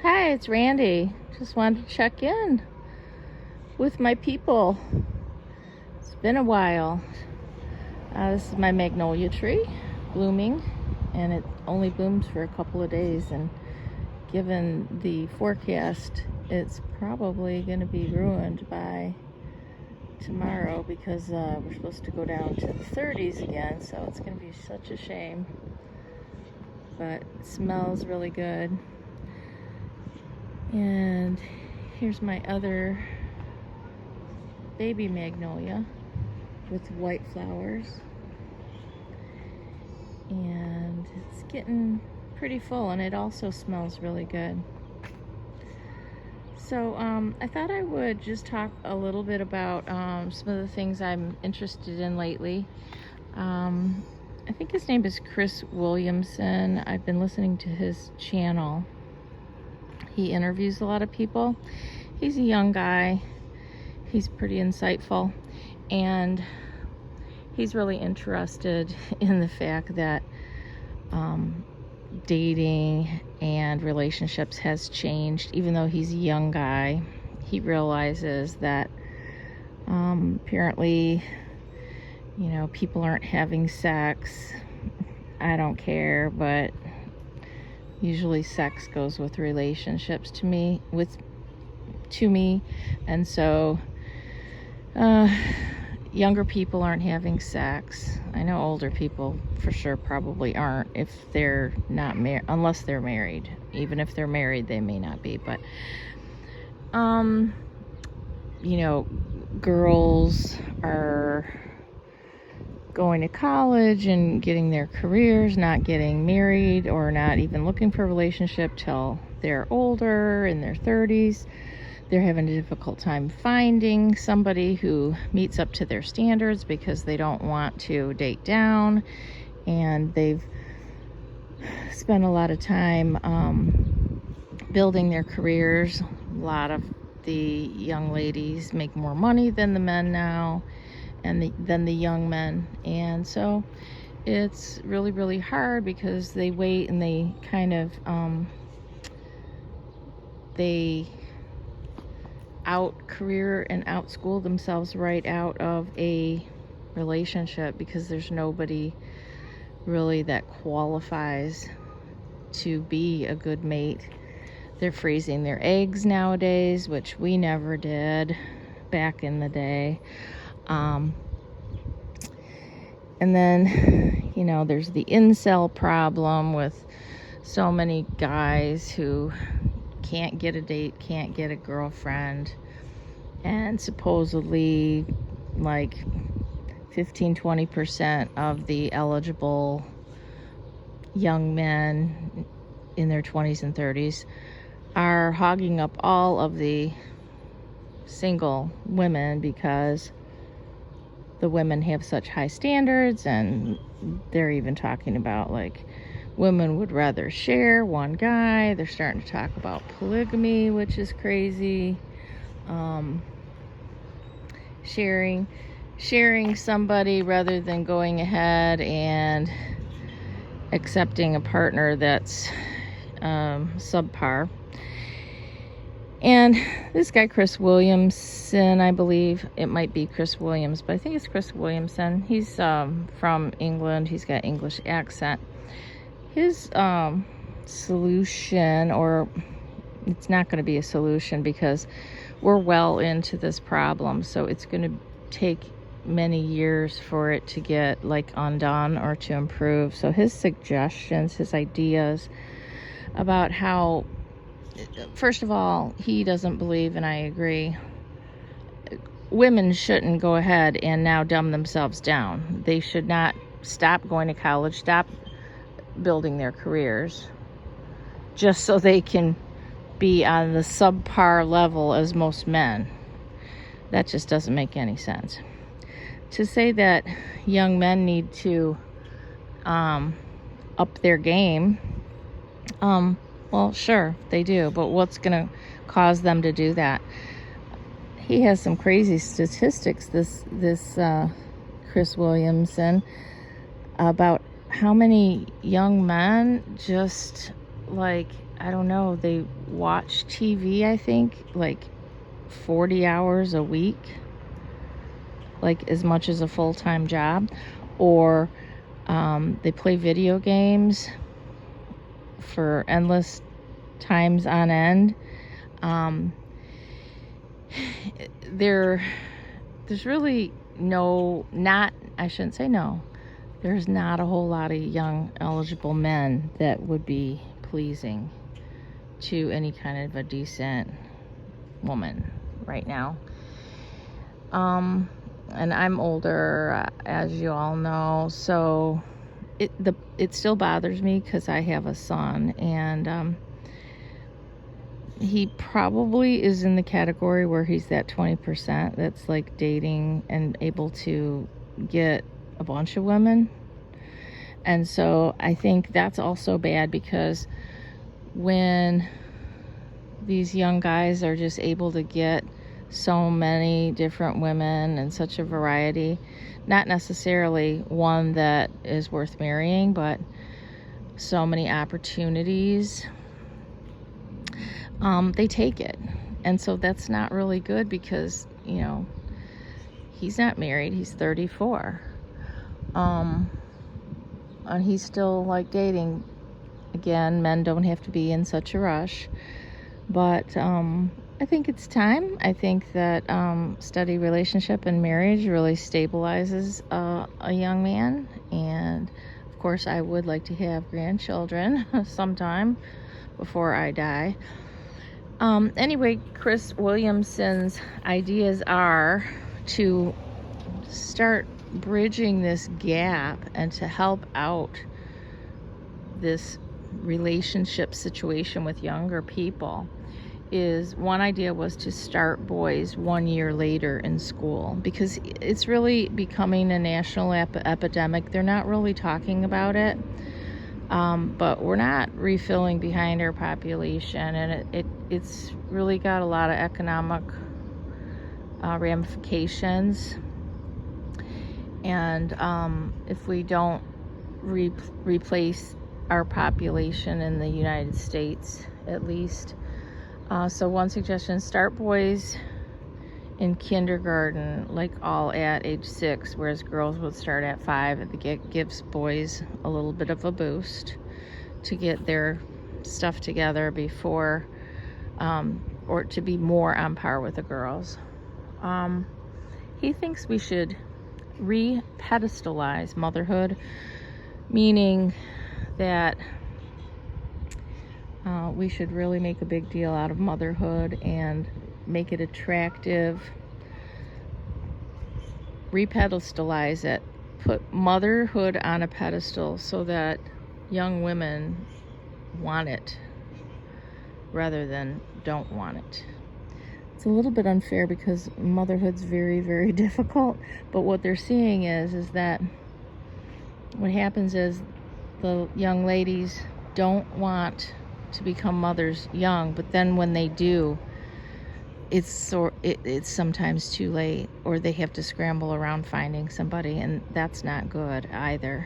Hi, it's Randy. Just wanted to check in with my people. It's been a while. This is my magnolia tree blooming, and it only blooms for a couple of days. And given the forecast, it's probably going to be ruined by tomorrow because we're supposed to go down to the 30s again, so it's going to be such a shame. But it smells really good. And here's my other baby magnolia with white flowers, and it's getting pretty full, and it also smells really good. So I thought I would just talk a little bit about some of the things I'm interested in lately. I think his name is Chris Williamson. I've been listening to his channel. He interviews a lot of people. He's a young guy. He's pretty insightful, and he's really interested in the fact that dating and relationships has changed. Even though he's a young guy, he realizes that apparently, people aren't having sex. I don't care, but usually sex goes with relationships to me, and so younger people aren't having sex. I know older people for sure probably aren't if they're not married, unless they're married. Even if they're married, they may not be. But girls are going to college and getting their careers, not getting married or not even looking for a relationship till they're older, in their 30s. They're having a difficult time finding somebody who meets up to their standards because they don't want to date down, and they've spent a lot of time building their careers. A lot of the young ladies make more money than the men now, and than the young men, and so it's really, really hard because they wait and they kind of they out career and out school themselves right out of a relationship because there's nobody really that qualifies to be a good mate. They're freezing their eggs nowadays, which we never did back in the day. And then, there's the incel problem with so many guys who can't get a date, can't get a girlfriend, and supposedly like 15-20% of the eligible young men in their 20s and 30s are hogging up all of the single women because the women have such high standards, and they're even talking about like women would rather share one guy. They're starting to talk about polygamy, which is crazy. Sharing somebody rather than going ahead and accepting a partner that's subpar. And this guy, Chris Williamson, I believe it might be Chris Williams, but I think it's Chris Williamson. He's from England. He's got English accent. His solution, or it's not going to be a solution because we're well into this problem, so it's going to take many years for it to get like undone or to improve. So his suggestions, his ideas about how, first of all, he doesn't believe, and I agree, women shouldn't go ahead and now dumb themselves down. They should not stop going to college, stop building their careers just so they can be on the subpar level as most men. That just doesn't make any sense. To say that young men need to up their game, well, sure, they do, but what's going to cause them to do that? He has some crazy statistics, this Chris Williamson, about how many young men just like, I don't know, they watch TV, I think, like 40 hours a week, like as much as a full-time job, or they play video games for endless times on end. There's really I shouldn't say no. There's not a whole lot of young eligible men that would be pleasing to any kind of a decent woman right now. And I'm older, as you all know, so it still bothers me because I have a son, and he probably is in the category where he's that 20% that's like dating and able to get a bunch of women. And so I think that's also bad, because when these young guys are just able to get so many different women and such a variety, not necessarily one that is worth marrying, but so many opportunities, they take it. And so that's not really good, because, you know, he's not married, he's 34. And he's still like dating. Again, men don't have to be in such a rush. But I think it's time. I think that steady relationship and marriage really stabilizes a young man. And of course, I would like to have grandchildren sometime before I die. Anyway, Chris Williamson's ideas are to start bridging this gap and to help out this relationship situation with younger people. One idea was to start boys 1 year later in school, because it's really becoming a national epidemic. They're not really talking about it, but we're not refilling behind our population, and it's really got a lot of economic ramifications. And if we don't replace our population in the United States, at least. So one suggestion, start boys in kindergarten, like all at age 6, whereas girls would start at 5. It gives boys a little bit of a boost to get their stuff together before, or to be more on par with the girls. He thinks we should re-pedestalize motherhood, meaning that we should really make a big deal out of motherhood and make it attractive, re-pedestalize it, put motherhood on a pedestal so that young women want it rather than don't want it. It's a little bit unfair because motherhood's very, very difficult, but what they're seeing is that what happens is the young ladies don't want to become mothers young, but then when they do, it's sometimes too late, or they have to scramble around finding somebody, and that's not good either.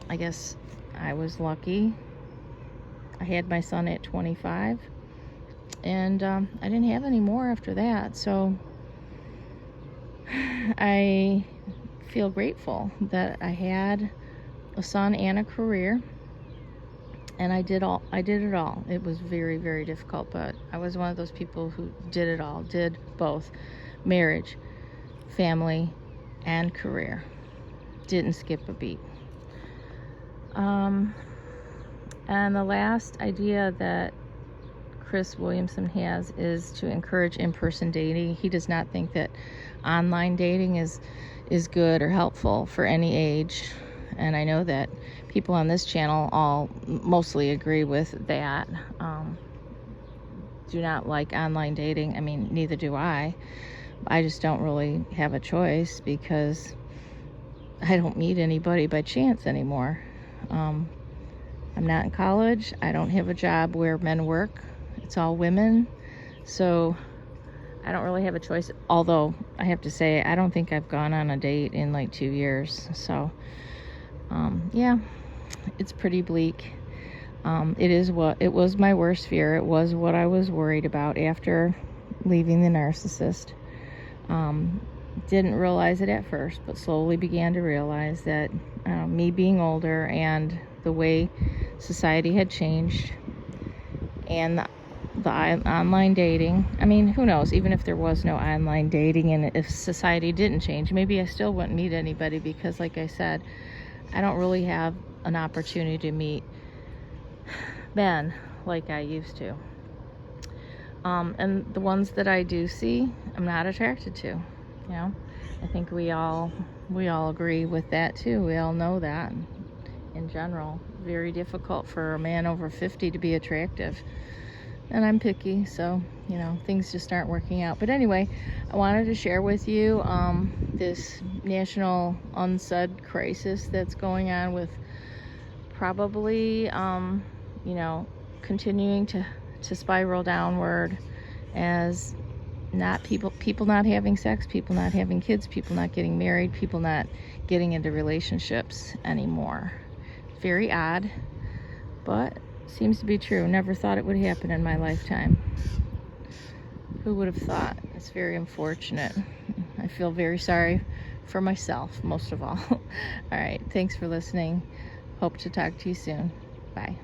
I guess I was lucky. I had my son at 25, and I didn't have any more after that, so I feel grateful that I had a son and a career, and I did it all. It was very, very difficult, but I was one of those people who did it all, did both marriage, family, and career. Didn't skip a beat. And the last idea that Chris Williamson has is to encourage in-person dating. He does not think that online dating is good or helpful for any age, and I know that people on this channel all mostly agree with that. Do not like online dating. I mean, neither do I. I just don't really have a choice because I don't meet anybody by chance anymore. I'm not in college. I don't have a job where men work. It's all women. So I don't really have a choice. Although I have to say, I don't think I've gone on a date in like 2 years. So yeah, it's pretty bleak. It was my worst fear. It was what I was worried about after leaving the narcissist. Didn't realize it at first, but slowly began to realize that me being older and the way society had changed, and the online dating. I mean, who knows? Even if there was no online dating and if society didn't change, maybe I still wouldn't meet anybody, because like I said, I don't really have an opportunity to meet men like I used to. And the ones that I do see, I'm not attracted to. You know, I think we all agree with that too. We all know that in general. Very difficult for a man over 50 to be attractive. And I'm picky, so, you know, things just aren't working out. But anyway, I wanted to share with you this national unsud crisis that's going on, with probably, you know, continuing to spiral downward, as people not having sex, people not having kids, people not getting married, people not getting into relationships anymore. Very odd, but seems to be true. Never thought it would happen in my lifetime. Who would have thought? It's very unfortunate. I feel very sorry for myself, most of all. All right, thanks for listening. Hope to talk to you soon. Bye.